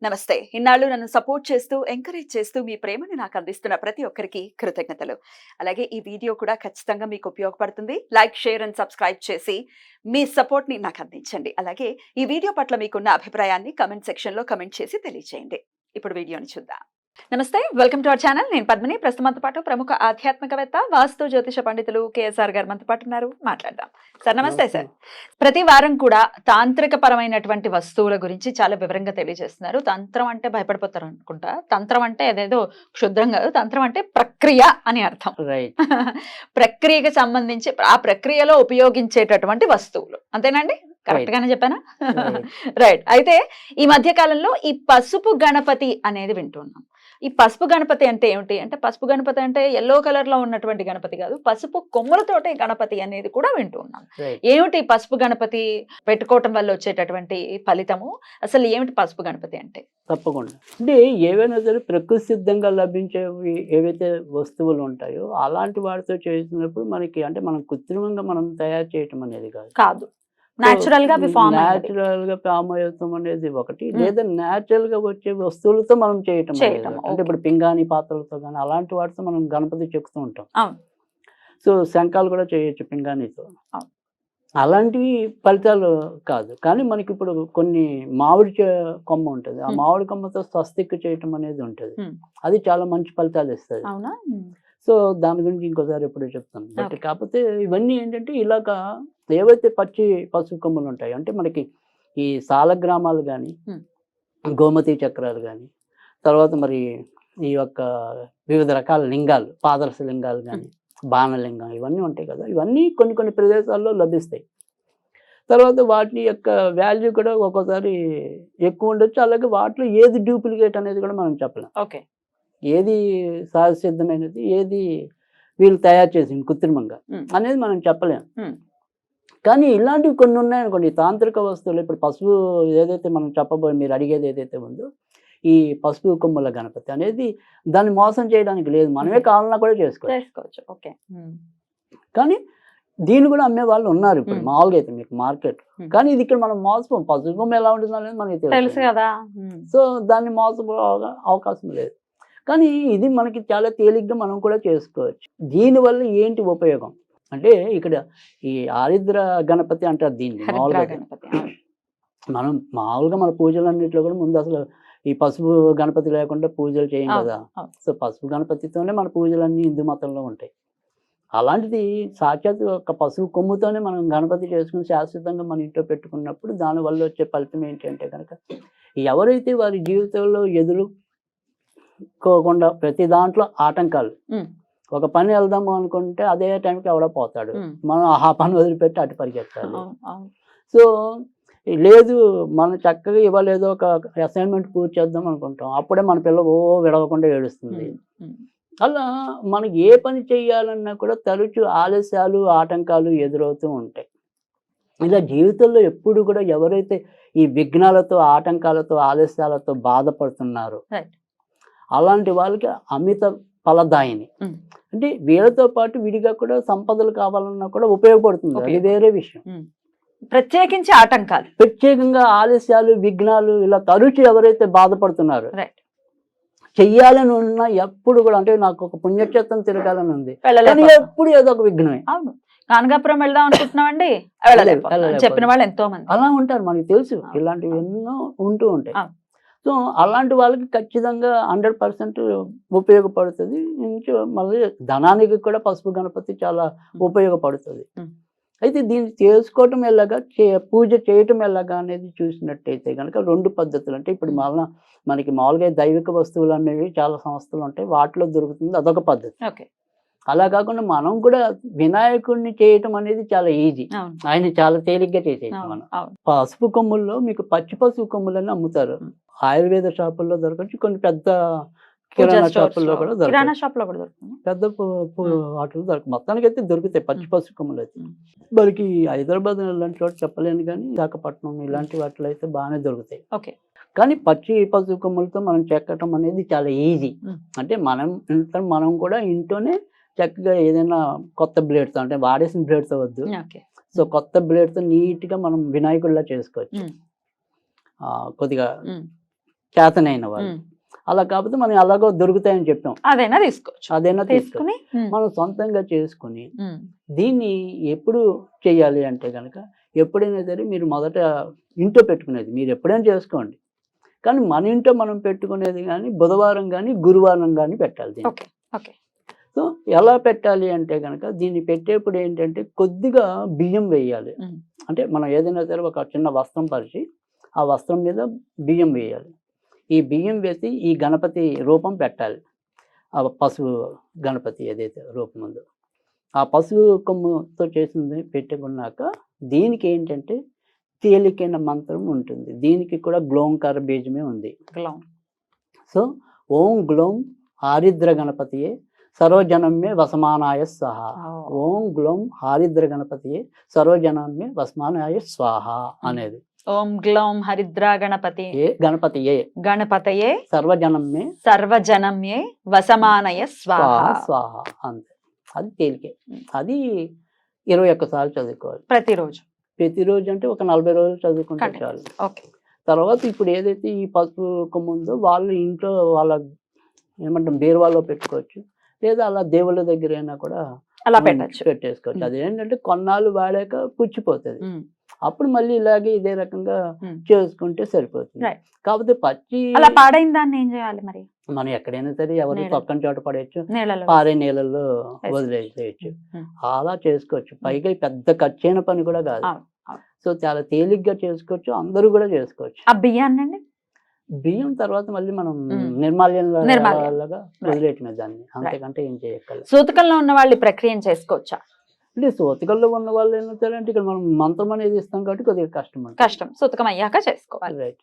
నమస్తే. ఇన్నాళ్ళు నన్ను సపోర్ట్ చేస్తూ, ఎంకరేజ్ చేస్తూ మీ ప్రేమని నాకు అందిస్తున్న ప్రతి ఒక్కరికి కృతజ్ఞతలు. అలాగే ఈ వీడియో కూడా ఖచ్చితంగా మీకు ఉపయోగపడుతుంది. లైక్, షేర్ అండ్ సబ్స్క్రైబ్ చేసి మీ సపోర్ట్‌ని నాకు అందించండి. అలాగే ఈ వీడియో పట్ల మీకున్న అభిప్రాయాన్ని కామెంట్ సెక్షన్‌లో కామెంట్ చేసి తెలియజేయండి. ఇప్పుడు వీడియోని చూద్దాం. నమస్తే. Welcome to our channel. నేను పద్మిని. ప్రస్తుతం మనతో పాటు ప్రముఖ ఆధ్యాత్మికవేత్త, వాస్తు జ్యోతిష పండితులు కేఎస్ఆర్ గారు మనతో పాటు ఉన్నారు. మాట్లాడదాం. సార్ నమస్తే సార్. ప్రతి వారం కూడా తాంత్రిక పరమైనటువంటి వస్తువుల గురించి చాలా వివరంగా తెలియజేస్తున్నారు. తంత్రం అంటే భయపడిపోతారు అనుకుంటా. తంత్రం అంటే అదేదో క్షుద్రం కాదు. తంత్రం అంటే ప్రక్రియ అని అర్థం. రైట్. ప్రక్రియకి సంబంధించి ఆ ప్రక్రియలో ఉపయోగించేటటువంటి వస్తువులు. అంతేనండి? కరెక్ట్ గానే చెప్పానా? రైట్. అయితే ఈ మధ్య కాలంలో ఈ పసుపు గణపతి అనేది వింటున్నాం. ఈ పసుపు గణపతి అంటే ఏమిటి అంటే, పసుపు గణపతి అంటే ఎల్లో కలర్ లో ఉన్నటువంటి గణపతి కాదు, పసుపు కొమ్ములతోటి గణపతి అనేది కూడా వింటూ ఉన్నాం. ఏమిటి పసుపు గణపతి పెట్టుకోవటం వల్ల వచ్చేటటువంటి ఫలితము? అసలు ఏమిటి పసుపు గణపతి అంటే? తప్పకుండా. అంటే ఏవైనా సరే ప్రకృతి సిద్ధంగా లభించేవి ఏవైతే వస్తువులు ఉంటాయో అలాంటి వాటితో చేసినప్పుడు మనకి అంటే మనం కృత్రిమంగా మనం తయారు చేయటం అనేది కాదు, న్యాచురల్ గా ఫామ్ అవుతాం అనేది ఒకటి, లేదా న్యాచురల్ గా వచ్చే వస్తువులతో మనం చేయటం అంటే ఇప్పుడు పింగాణి పాత్రలతో కానీ అలాంటి వాటితో మనం గణపతి చెక్కుతూ ఉంటాం. సో శంఖాలు కూడా చేయొచ్చు పింగాణితో. అలాంటివి ఫలితాలు కాదు. కానీ మనకి ఇప్పుడు కొన్ని మామిడి కొమ్మ ఉంటుంది, ఆ మామిడి కొమ్మతో స్వస్తిక్ చేయటం అనేది ఉంటుంది. అది చాలా మంచి ఫలితాలు ఇస్తుంది. సో దాని గురించి ఇంకోసారి ఎప్పుడో చెప్తాను. బట్ కాకపోతే ఇవన్నీ ఏంటంటే ఇలాగా ఏవైతే పసుపు కొమ్మలు ఉంటాయి అంటే మనకి ఈ సాలగ్రామాలు కానీ, గోమతి చక్రాలు కానీ, తర్వాత మరి ఈ యొక్క వివిధ రకాల లింగాలు, పాదరస లింగాలు కానీ, బాణలింగం ఇవన్నీ ఉంటాయి కదా, ఇవన్నీ కొన్ని కొన్ని ప్రదేశాల్లో లభిస్తాయి. తర్వాత వాటి యొక్క వాల్యూ కూడా ఒక్కోసారి ఎక్కువ ఉండొచ్చు. అలాగే వాటిలో ఏది డూప్లికేట్ అనేది కూడా మనం చెప్పలేం. ఓకే, ఏది సహజ సిద్ధమైనది, ఏది వీళ్ళు తయారు చేసింది కృత్రిమంగా అనేది మనం చెప్పలేం. కానీ ఇలాంటివి కొన్ని ఉన్నాయనుకోండి, తాంత్రిక వస్తువులు. ఇప్పుడు పసుపు ఏదైతే మనం చెప్పబోయే, మీరు అడిగేది ఏదైతే ఉందో, ఈ పసుపు కొమ్ముల గణపతి అనేది దాన్ని మోసం చేయడానికి లేదు, మనమే కావాలన్నా కూడా చేసుకోవచ్చు. ఓకే. కానీ దీన్ని కూడా అమ్మే వాళ్ళు ఉన్నారు ఇప్పుడు మామూలుగా అయితే మీకు మార్కెట్. కానీ ఇది ఇక్కడ మనం మోసపోం. పసుపు కొమ్మ ఎలా ఉంటుంది అనేది మనకి తెలుసు కదా. సో దాన్ని మోసపో అవకాశం లేదు. కానీ ఇది మనకి చాలా తేలిగ్గా మనం కూడా చేసుకోవచ్చు. దీనివల్ల ఏంటి ఉపయోగం అంటే, ఇక్కడ ఈ ఆరిద్ర గణపతి అంటారు దీన్ని. మనం మామూలుగా మన పూజలన్నింటిలో కూడా ముందు అసలు ఈ పసుపు గణపతి లేకుండా పూజలు చేయం కదా. సో పసుపు గణపతితోనే మన పూజలన్నీ హిందూ మతంలో ఉంటాయి. అలాంటిది సాక్షాత్ ఒక పసుపు కొమ్ముతోనే మనం గణపతి చేసుకుని శాశ్వతంగా మన ఇంట్లో పెట్టుకున్నప్పుడు దానివల్ల వచ్చే ఫలితం ఏంటి అంటే కనుక, ఎవరైతే వారి జీవితంలో ఎదుర్కోకుండా ప్రతి దాంట్లో ఆటంకాలు, ఒక పని వెళ్దాము అనుకుంటే అదే టైంకి ఎవడో పోతాడు, మనం ఆ పని వదిలిపెట్టి అటు పరిగెత్తాలి. సో లేదు మనం చక్కగా ఇవ్వలేదో ఒక అసైన్మెంట్ పూర్తి చేద్దాం అనుకుంటాం, అప్పుడే మన పిల్ల విడవకుండా ఏడుస్తుంది. అలా మనకి ఏ పని చేయాలన్నా కూడా తరచు ఆలస్యాలు, ఆటంకాలు ఎదురవుతూ ఉంటాయి. ఇలా జీవితంలో ఎప్పుడు కూడా ఎవరైతే ఈ విఘ్నాలతో, ఆటంకాలతో, ఆలస్యాలతో బాధపడుతున్నారో అలాంటి వాళ్ళకి అమిత ఫలదాయిని. అంటే వీళ్ళతో పాటు విడిగా కూడా సంపదలు కావాలన్నా కూడా ఉపయోగపడుతుంది, అది వేరే విషయం. ప్రత్యేకించి ఆటంకాలు, ప్రత్యేకంగా ఆలస్యాలు, విఘ్నాలు ఇలా తరచు ఎవరైతే బాధపడుతున్నారో, చెయ్యాలని ఉన్నా ఎప్పుడు కూడా, అంటే నాకు ఒక పుణ్యక్షేత్రం తిరగాలని ఉంది, ఎప్పుడు ఏదో ఒక విఘ్నమే. అవును, కానగాపురం వెళ్దాం అనుకుంటున్నామండి, చెప్పిన వాళ్ళు ఎంతో మంది అలా ఉంటారు, మనకి తెలుసు. ఇలాంటివి ఎన్నో ఉంటూ ఉంటాయి. సో అలాంటి వాళ్ళకి ఖచ్చితంగా 100% ఉపయోగపడుతుంది. మళ్ళీ ధనానికి కూడా పసుపు గణపతి చాలా ఉపయోగపడుతుంది. అయితే దీన్ని చేసుకోవటం ఎలాగా, పూజ చేయటం ఎలాగా అనేది చూసినట్టయితే కనుక 2 పద్ధతులు. అంటే ఇప్పుడు మనకి మామూలుగా దైవిక వస్తువులు అనేవి చాలా సంస్థలు ఉంటాయి, వాటిలో దొరుకుతుంది, అదొక పద్ధతి. అలా కాకుండా మనం కూడా వినాయకుడిని చేయటం అనేది చాలా ఈజీ, ఆయన చాలా తేలిగ్గా చేసేది. మనం పసుపు కొమ్ముల్లో మీకు పచ్చి పసుపు కొమ్ములని అమ్ముతారు, ఆయుర్వేద షాపుల్లో దొరకచ్చు, కొన్ని పెద్ద కిరాణా షాపుల్లో కూడా దొరుకుతాయి, పెద్ద వాటిలో దొరకదు. మొత్తానికి అయితే దొరుకుతాయి పచ్చి పసుపు కొమ్ములు అయితే. మనకి హైదరాబాద్ ఇలాంటి చోట చెప్పలేను, కానీ విశాఖపట్నం ఇలాంటి వాటిలో అయితే బాగానే దొరుకుతాయి. కానీ పచ్చి పసుపు కొమ్ములతో మనం చెక్కటం అనేది చాలా ఈజీ. అంటే మనం కూడా ఇంట్లోనే చక్కగా ఏదైనా కొత్త బ్లేడ్తో, అంటే వాడేసిన బ్లేడ్తో వద్దు, సో కొత్త బ్లేడ్తో నీట్గా మనం వినాయకుడిలా చేసుకోవచ్చు. కొద్దిగా చేతనైన వాళ్ళు. అలా కాకపోతే మనం అలాగో దొరుకుతాయని చెప్పాం, అదైనా తీసుకోవచ్చు. అదైనా తీసుకో తీసుకుని మనం సొంతంగా చేసుకుని దీన్ని ఎప్పుడు చేయాలి అంటే కనుక, ఎప్పుడైనా సరే మీరు మొదట ఇంట్లో పెట్టుకునేది మీరు ఎప్పుడైనా చేసుకోండి, కానీ మన ఇంట్లో మనం పెట్టుకునేది కానీ బుధవారం కానీ గురువారం కానీ పెట్టాలి దీన్ని. Okay okay. సో ఎలా పెట్టాలి అంటే కనుక, దీన్ని పెట్టేప్పుడు ఏంటంటే కొద్దిగా బియ్యం వేయాలి. అంటే మనం ఏదైనా సరే ఒక చిన్న వస్త్రం పరిచి ఆ వస్త్రం మీద బియ్యం వేయాలి. ఈ బియ్యం వేసి ఈ గణపతి రూపం పెట్టాలి. ఆ పశువు గణపతి ఏదైతే రూపం ఉందో ఆ పశువు కొమ్ముతో చేసింది పెట్టుకున్నాక, దీనికి ఏంటంటే తేలికైన మంత్రం ఉంటుంది. దీనికి కూడా గ్లోంకార బీజమే ఉంది. సో ఓం గ్లోం ఆరిద్ర గణపతియే సర్వజనమ్మే వసమానాయ స్వాహ. ఓం గ్లోం ఆరిద్ర గణపతియే సర్వజనమ్మే వసమానాయ స్వాహ అనేది. ఓం గ్లౌం హరిద్రా గణపతి గణపతియే గణపతయే సర్వజనమ్మే సర్వజనమ్యే వసమానయ స్వాహ. స్వాహ అంతే. అది తేలికే. అది 21 సార్లు చదువుకోవాలి ప్రతిరోజు. ప్రతిరోజు అంటే ఒక 40 రోజులు చదువుకుంటే చాలు. ఓకే. తర్వాత ఇప్పుడు ఏదైతే ఈ పసుపు కొమ్ము ఉందో వాళ్ళు ఇంట్లో వాళ్ళ ఏమంటాం బీరువాలో పెట్టుకోవచ్చు, లేదా అలా దేవుళ్ళ దగ్గర అయినా కూడా అలా పెట్టచ్చు, పెట్టేసుకోవచ్చు. అదేంటంటే కొన్నాళ్ళు వాడాక పుచ్చిపోతుంది, అప్పుడు మళ్ళీ ఇలాగే ఇదే రకంగా చేసుకుంటే సరిపోతుంది. కాకపోతే పచ్చి అలా పాడైన దాన్ని ఏం చేయాలి మరి? మనం ఎక్కడైనా సరే ఎవరు పక్కన చోట పడేయచ్చు, నీళ్ళలో పారే నీళ్ళల్లో వదిలేసేయచ్చు, అలా చేసుకోవచ్చు. పైగా పెద్ద ఖర్చైన పని కూడా కాదు. సో చాలా తేలిగ్గా చేసుకోవచ్చు, అందరూ కూడా చేసుకోవచ్చు. ఆ బియ్యాన్ని అండి, బియ్యం తర్వాత మళ్ళీ మనం నిర్మాల్యంలాగా వదిలేయటమే దాన్ని, అంతకంటే ఏం చేయక్కర్లేదు. సూతకంలో ఉన్న వాళ్ళు ఈ ప్రక్రియను చేసుకోవచ్చా? అంటే సూతకంలో ఉన్న వాళ్ళు ఏం చేస్తారంటే ఇక్కడ మనం మంత్రం అనేది ఇస్తాం కాబట్టి కొద్దిగా కష్టం. కష్టం, సూతకం అయ్యాక చేసుకోవాలి. రైట్.